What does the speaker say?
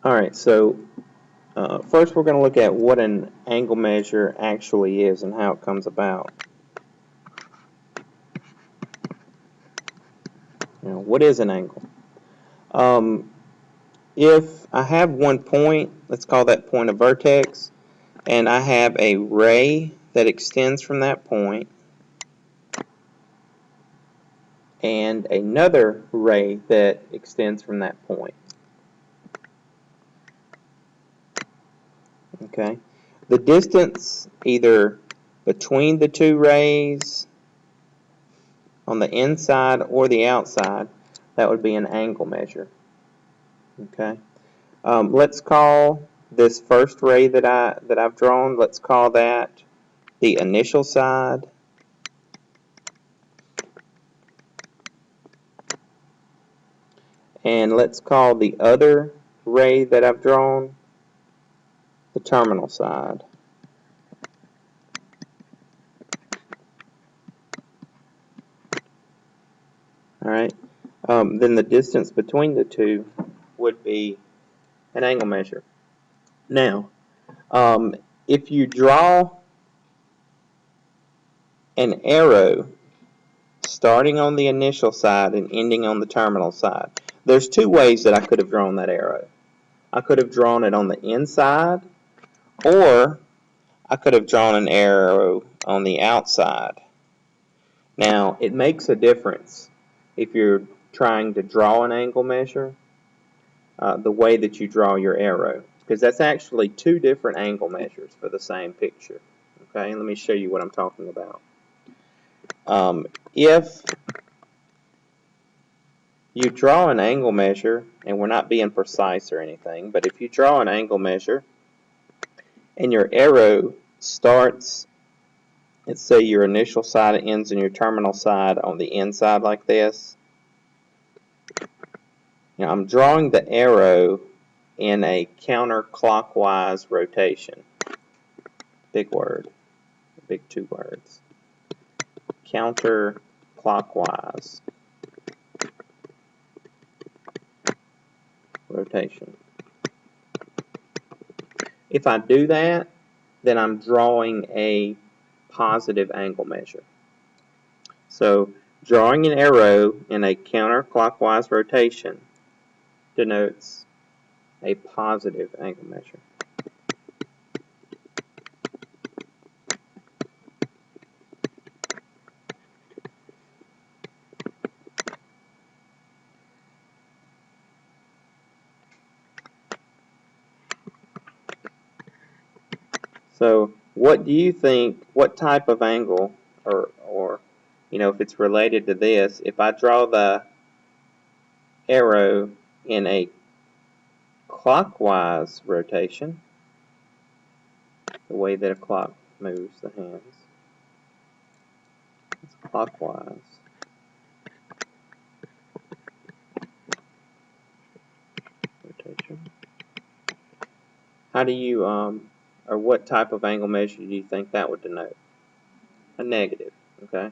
Alright, so first we're going to look at what an angle measure actually is and how it comes about. What is an angle? If I have one point, let's call that point a vertex, and I have a ray that extends from that point, and another ray that extends from that point. Okay, the distance either between the two rays on the inside or the outside, that would be an angle measure. Okay, let's call this first ray that I've drawn, let's call that the initial side, and let's call the other ray that I've drawn the terminal side. Alright, then the distance between the two would be an angle measure. Now, if you draw an arrow starting on the initial side and ending on the terminal side, there's two ways that I could have drawn that arrow. I could have drawn it on the inside, or I could have drawn an arrow on the outside. Now, it makes a difference if you're trying to draw an angle measure, the way that you draw your arrow, because that's actually two different angle measures for the same picture. Okay, let me show you what I'm talking about. If you draw an angle measure, and we're not being precise or anything, but if you draw an angle measure and your arrow starts, let's say your initial side ends in your terminal side on the inside like this. Now I'm drawing the arrow in a counterclockwise rotation. Big word, big two words. Counterclockwise rotation. If I do that, then I'm drawing a positive angle measure. So drawing an arrow in a counterclockwise rotation denotes a positive angle measure. So what do you think, what type of angle, or if it's related to this, if I draw the arrow in a clockwise rotation, the way that a clock moves the hands, it's clockwise. Rotation. How do you, or what type of angle measure do you think that would denote? A negative, okay?